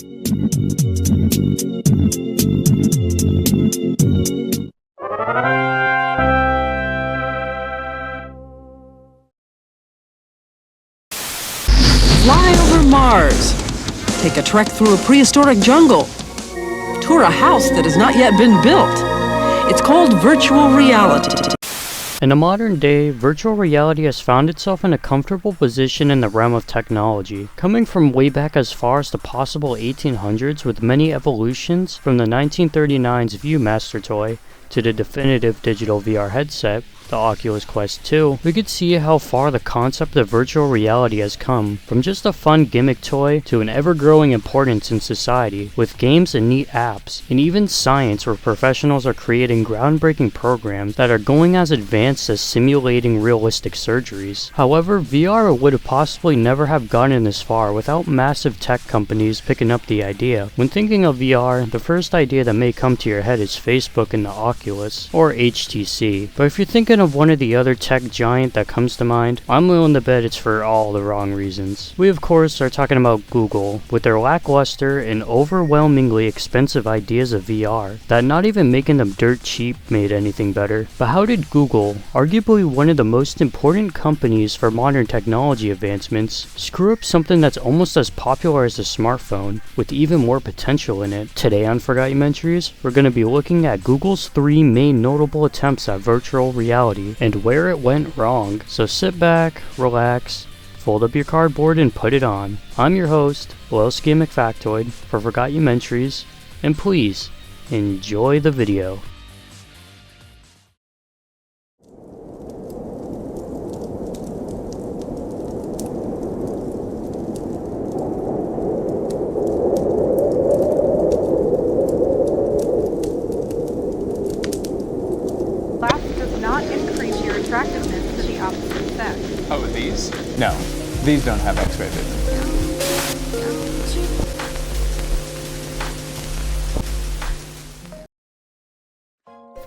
Fly over Mars. Take a trek through a prehistoric jungle. Tour a house that has not yet been built. It's called virtual reality. In the modern day, virtual reality has found itself in a comfortable position in the realm of technology, coming from way back as far as the possible 1800s with many evolutions from the 1939's Viewmaster toy to the definitive digital VR headset, the Oculus Quest 2, we could see how far the concept of virtual reality has come, from just a fun gimmick toy to an ever-growing importance in society, with games and neat apps, and even science where professionals are creating groundbreaking programs that are going as advanced as simulating realistic surgeries. However, VR would have possibly never have gotten this far without massive tech companies picking up the idea. When thinking of VR, the first idea that may come to your head is Facebook and the Oculus, or HTC, but if you're thinking of one of the other tech giant that comes to mind, I'm willing to bet it's for all the wrong reasons. We of course are talking about Google, with their lackluster and overwhelmingly expensive ideas of VR, that not even making them dirt cheap made anything better. But how did Google, arguably one of the most important companies for modern technology advancements, screw up something that's almost as popular as a smartphone, with even more potential in it? Today on Forgotumentaries, we're going to be looking at Google's 3 main notable attempts at virtual reality and where it went wrong. So sit back, relax, fold up your cardboard and put it on. I'm your host, Lowski McFactoid for Forgotumentaries, and please enjoy the video. Attractiveness to the opposite sex. Oh, these? No, these don't have X-ray vision.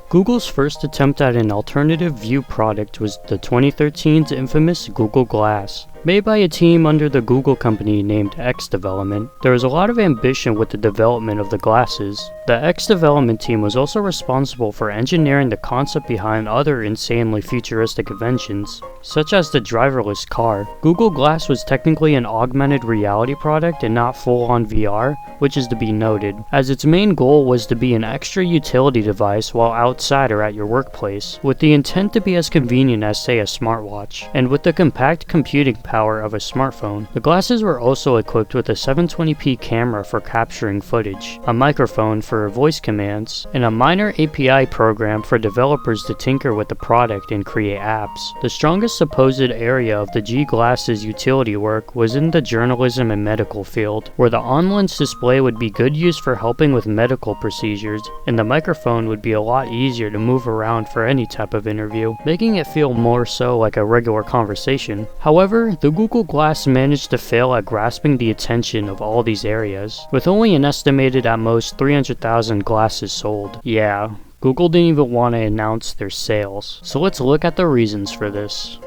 Google's first attempt at an alternative view product was the 2013's infamous Google Glass. Made by a team under the Google company named X Development, there was a lot of ambition with the development of the glasses. The X Development team was also responsible for engineering the concept behind other insanely futuristic inventions, such as the driverless car. Google Glass was technically an augmented reality product and not full-on VR, which is to be noted, as its main goal was to be an extra utility device while outside or at your workplace, with the intent to be as convenient as, say, a smartwatch. And with the compact computing power of a smartphone, the glasses were also equipped with a 720p camera for capturing footage, a microphone for voice commands, and a minor API program for developers to tinker with the product and create apps. The strongest supposed area of the G Glass's utility work was in the journalism and medical field, where the on-lens display would be good use for helping with medical procedures, and the microphone would be a lot easier to move around for any type of interview, making it feel more so like a regular conversation. However, the Google Glass managed to fail at grasping the attention of all these areas, with only an estimated at most 300,000 glasses sold. Yeah, Google didn't even want to announce their sales. So let's look at the reasons for this.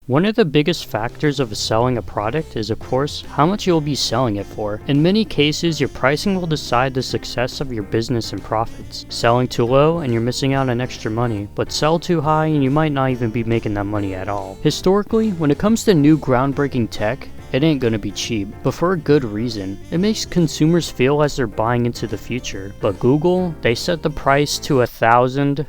One of the biggest factors of selling a product is, of course, how much you will be selling it for. In many cases, your pricing will decide the success of your business and profits. Selling too low and you're missing out on extra money, but sell too high and you might not even be making that money at all. Historically, when it comes to new groundbreaking tech, it ain't gonna be cheap, but for a good reason. It makes consumers feel as they're buying into the future. But Google, they set the price to $1,500.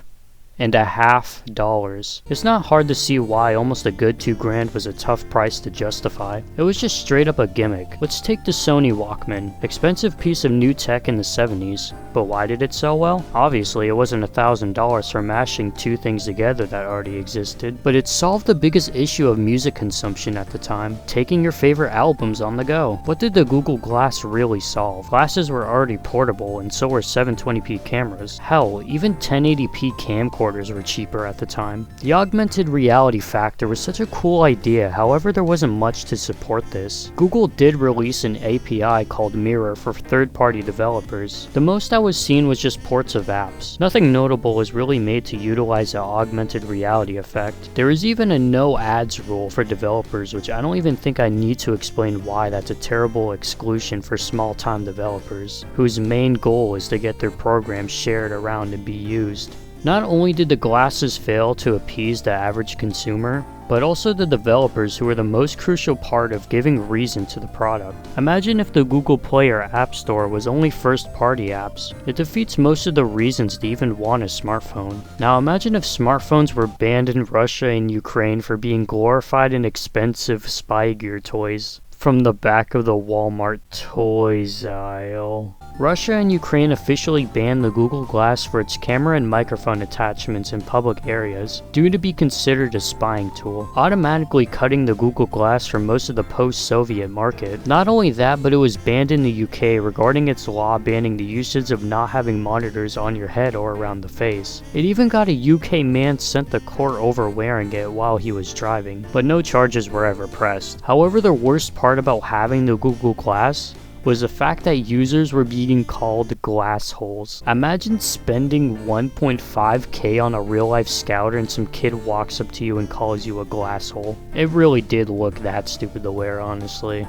It's not hard to see why almost a good $2,000 was a tough price to justify. It was just straight up a gimmick. Let's take the Sony Walkman. Expensive piece of new tech in the 70s, but why did it sell well? Obviously it wasn't $1,000 for mashing two things together that already existed, but it solved the biggest issue of music consumption at the time, taking your favorite albums on the go. What did the Google Glass really solve? Glasses were already portable and so were 720p cameras. Hell, even 1080p camcorders camcorders were cheaper at the time. The augmented reality factor was such a cool idea, however there wasn't much to support this. Google did release an API called Mirror for third-party developers. The most that was seen was just ports of apps. Nothing notable was really made to utilize the augmented reality effect. There is even a no ads rule for developers, which I don't even think I need to explain why that's a terrible exclusion for small-time developers, whose main goal is to get their programs shared around and be used. Not only did the glasses fail to appease the average consumer, but also the developers, who were the most crucial part of giving reason to the product. Imagine if the Google Play or App Store was only first-party apps. It defeats most of the reasons to even want a smartphone. Now imagine if smartphones were banned in Russia and Ukraine for being glorified and expensive spy gear toys from the back of the Walmart toys aisle. Russia and Ukraine officially banned the Google Glass for its camera and microphone attachments in public areas due to be considered a spying tool, automatically cutting the Google Glass from most of the post-Soviet market. Not only that, but it was banned in the UK regarding its law banning the usage of not having monitors on your head or around the face. It even got a UK man sent to court over wearing it while he was driving, but no charges were ever pressed. However, the worst part about having the Google Glass was the fact that users were being called glass holes. Imagine spending 1.5k on a real-life scouter and some kid walks up to you and calls you a glass hole. It really did look that stupid to wear, honestly.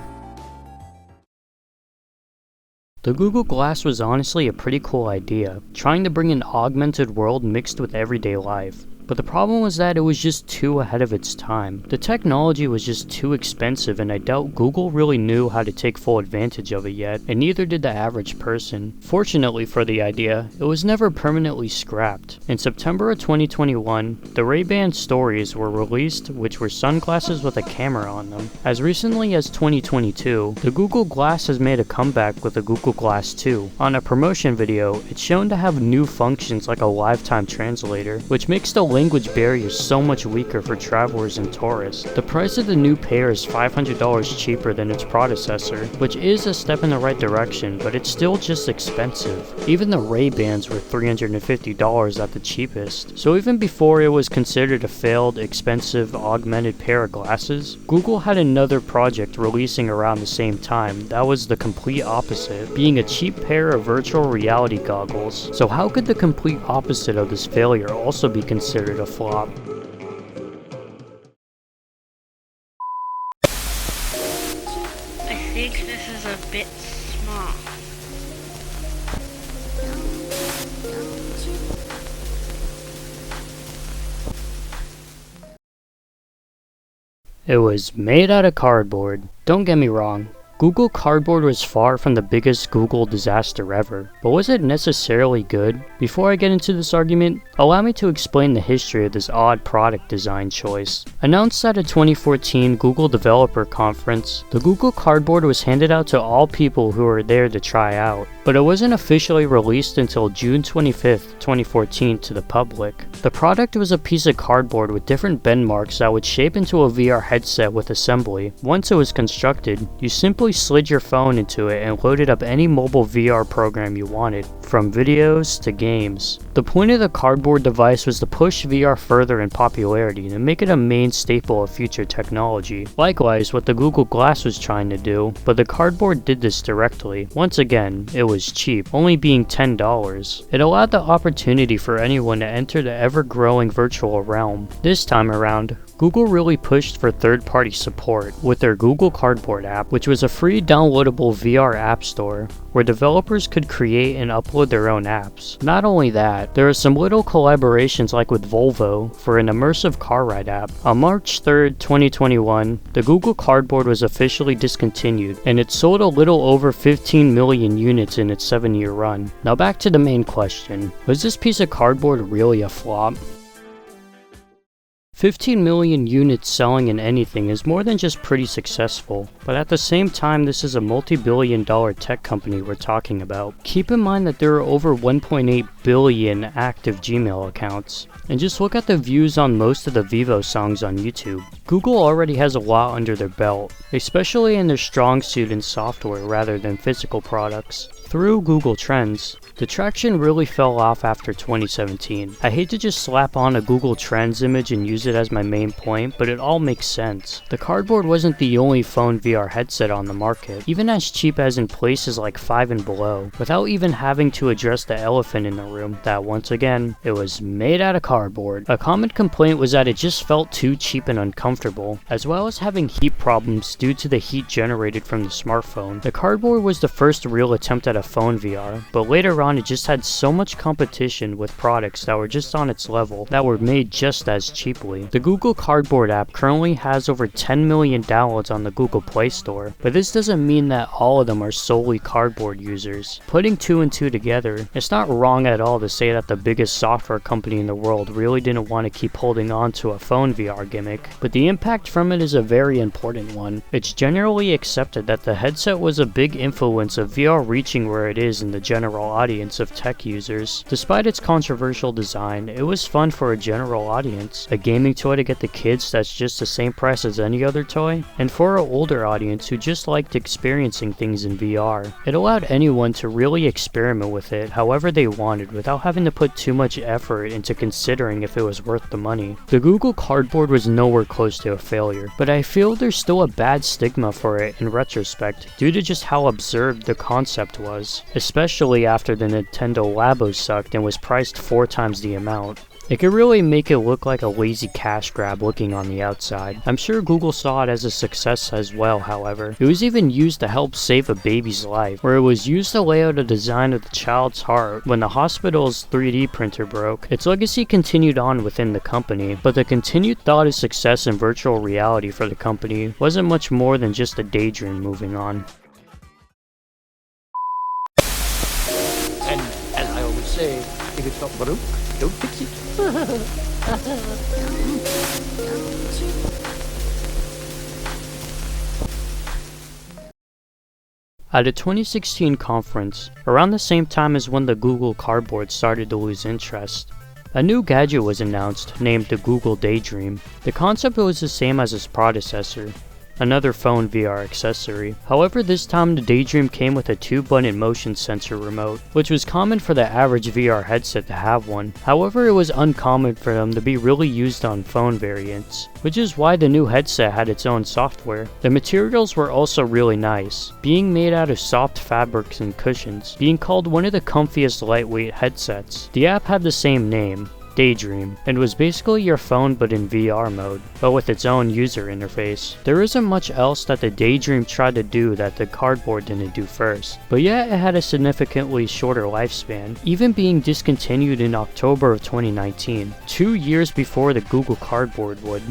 The Google Glass was honestly a pretty cool idea, trying to bring an augmented world mixed with everyday life. But the problem was that it was just too ahead of its time. The technology was just too expensive, and I doubt Google really knew how to take full advantage of it yet, and neither did the average person. Fortunately for the idea, it was never permanently scrapped. In September of 2021, the Ray-Ban Stories were released, which were sunglasses with a camera on them. As recently as 2022, the Google Glass has made a comeback with the Google Glass 2. On a promotion video, it's shown to have new functions like a lifetime translator, which makes the language barrier so much weaker for travelers and tourists. The price of the new pair is $500 cheaper than its predecessor, which is a step in the right direction, but it's still just expensive. Even the Ray-Bans were $350 at the cheapest. So even before it was considered a failed, expensive, augmented pair of glasses, Google had another project releasing around the same time that was the complete opposite, being a cheap pair of virtual reality goggles. So how could the complete opposite of this failure also be considered a flop? I think this is a bit small. It was made out of cardboard. Don't get me wrong, Google Cardboard was far from the biggest Google disaster ever, but was it necessarily good? Before I get into this argument, allow me to explain the history of this odd product design choice. Announced at a 2014 Google Developer Conference, the Google Cardboard was handed out to all people who were there to try out, but it wasn't officially released until June 25th, 2014 to the public. The product was a piece of cardboard with different bend marks that would shape into a VR headset with assembly. Once it was constructed, you simply slid your phone into it and loaded up any mobile VR program you wanted, from videos to games. The point of the cardboard device was to push VR further in popularity and make it a main staple of future technology. Likewise, what the Google Glass was trying to do, but the cardboard did this directly. Once again, it was cheap, only being $10. It allowed the opportunity for anyone to enter the ever-growing virtual realm. This time around, Google really pushed for third-party support with their Google Cardboard app, which was a free downloadable VR app store where developers could create and upload their own apps. Not only that, there are some little collaborations like with Volvo for an immersive car ride app. On March 3rd, 2021, the Google Cardboard was officially discontinued, and it sold a little over 15 million units in its 7-year run. Now back to the main question. Was this piece of cardboard really a flop? 15 million units selling in anything is more than just pretty successful, but at the same time this is a multi-billion-dollar tech company we're talking about. Keep in mind that there are over 1.8 billion active Gmail accounts, and just look at the views on most of the Vivo songs on YouTube. Google already has a lot under their belt, especially in their strong suit in software rather than physical products. through Google Trends, the traction really fell off after 2017. I hate to just slap on a Google Trends image and use it as my main point, but it all makes sense. The cardboard wasn't the only phone VR headset on the market, even as cheap as in places like 5 and below, without even having to address the elephant in the room, that once again, it was made out of cardboard. A common complaint was that it just felt too cheap and uncomfortable, as well as having heat problems due to the heat generated from the smartphone. The cardboard was the first real attempt at a phone VR, but later on it just had so much competition with products that were just on its level that were made just as cheaply. The Google Cardboard app currently has over 10 million downloads on the Google Play Store, but this doesn't mean that all of them are solely cardboard users. Putting two and two together, it's not wrong at all to say that the biggest software company in the world really didn't want to keep holding on to a phone VR gimmick, but the impact from it is a very important one. It's generally accepted that the headset was a big influence of VR reaching where it is in the general audience of tech users. Despite its controversial design, it was fun for a general audience. A gaming toy to get the kids that's just the same price as any other toy, and for an older audience who just liked experiencing things in VR. It allowed anyone to really experiment with it however they wanted without having to put too much effort into considering if it was worth the money. The Google Cardboard was nowhere close to a failure, but I feel there's still a bad stigma for it in retrospect due to just how absurd the concept was, especially after the Nintendo Labo sucked and was priced 4 times the amount. It could really make it look like a lazy cash grab looking on the outside. I'm sure Google saw it as a success as well, however. It was even used to help save a baby's life, where it was used to lay out a design of the child's heart when the hospital's 3D printer broke. Its legacy continued on within the company, but the continued thought of success in virtual reality for the company wasn't much more than just a daydream moving on. And as I always say, if it's not broke, don't fix it. At a 2016 conference, around the same time as when the Google Cardboard started to lose interest, a new gadget was announced named the Google Daydream. The concept was the same as its predecessor, another phone VR accessory. However, this time the Daydream came with a 2-button motion sensor remote, which was common for the average VR headset to have one. However, it was uncommon for them to be really used on phone variants, which is why the new headset had its own software. The materials were also really nice, being made out of soft fabrics and cushions, being called one of the comfiest lightweight headsets. The app had the same name, Daydream, and was basically your phone but in VR mode, but with its own user interface. There isn't much else that the Daydream tried to do that the Cardboard didn't do first, but yet it had a significantly shorter lifespan, even being discontinued in October of 2019, 2 years before the Google Cardboard would.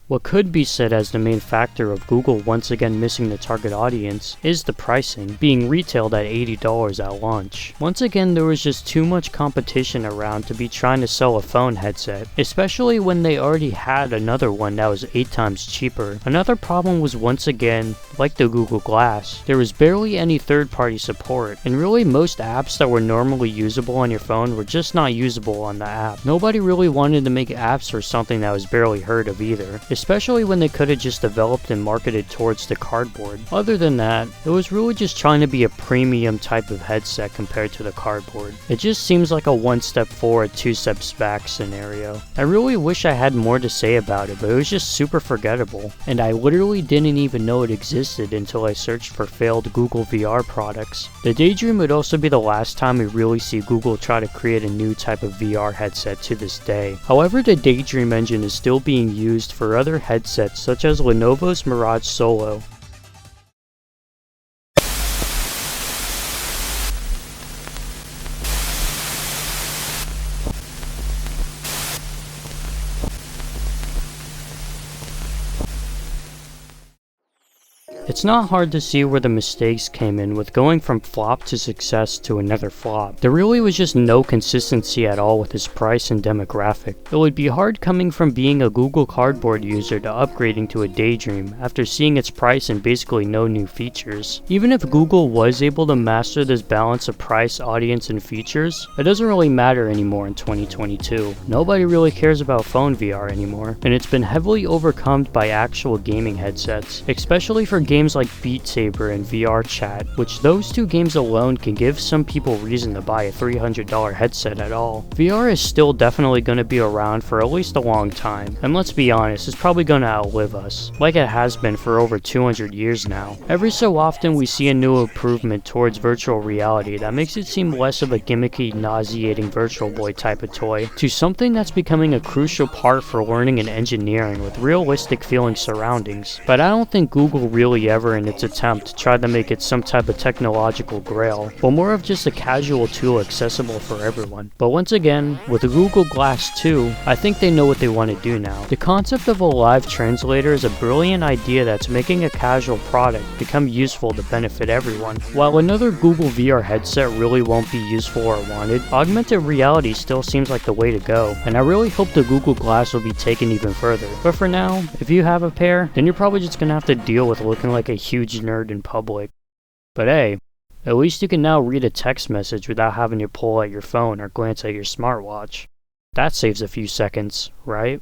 What could be said as the main factor of Google once again missing the target audience is the pricing, being retailed at $80 at launch. Once again, there was just too much competition around to be trying to sell a phone headset, especially when they already had another one that was 8 times cheaper. Another problem was once again, like the Google Glass, there was barely any third-party support, and really most apps that were normally usable on your phone were just not usable on the app. Nobody really wanted to make apps for something that was barely heard of either, especially when they could have just developed and marketed towards the Cardboard. Other than that, it was really just trying to be a premium type of headset compared to the Cardboard. It just seems like a 1 step forward, 2 steps back scenario. I really wish I had more to say about it, but it was just super forgettable, and I literally didn't even know it existed until I searched for failed Google VR products. The Daydream would also be the last time we really see Google try to create a new type of VR headset to this day. However, the Daydream engine is still being used for other headsets such as Lenovo's Mirage Solo. It's not hard to see where the mistakes came in with going from flop to success to another flop. There really was just no consistency at all with its price and demographic. It would be hard coming from being a Google Cardboard user to upgrading to a Daydream after seeing its price and basically no new features. Even if Google was able to master this balance of price, audience, and features, it doesn't really matter anymore in 2022. Nobody really cares about phone VR anymore, and it's been heavily overcome by actual gaming headsets, especially for gaming games like Beat Saber and VR Chat, which those two games alone can give some people reason to buy a $300 headset at all. VR is still definitely going to be around for at least a long time, and let's be honest, it's probably going to outlive us, like it has been for over 200 years now. Every so often we see a new improvement towards virtual reality that makes it seem less of a gimmicky, nauseating Virtual Boy type of toy, to something that's becoming a crucial part for learning and engineering with realistic feeling surroundings. But I don't think Google really ever in its attempt tried to make it some type of technological grail, but more of just a casual tool accessible for everyone. But once again, with the Google Glass 2, I think they know what they want to do now. The concept of a live translator is a brilliant idea that's making a casual product become useful to benefit everyone. While another Google VR headset really won't be useful or wanted, augmented reality still seems like the way to go, and I really hope the Google Glass will be taken even further. But for now, if you have a pair, then you're probably just gonna have to deal with looking like a huge nerd in public. But hey, at least you can now read a text message without having to pull out your phone or glance at your smartwatch. That saves a few seconds, right?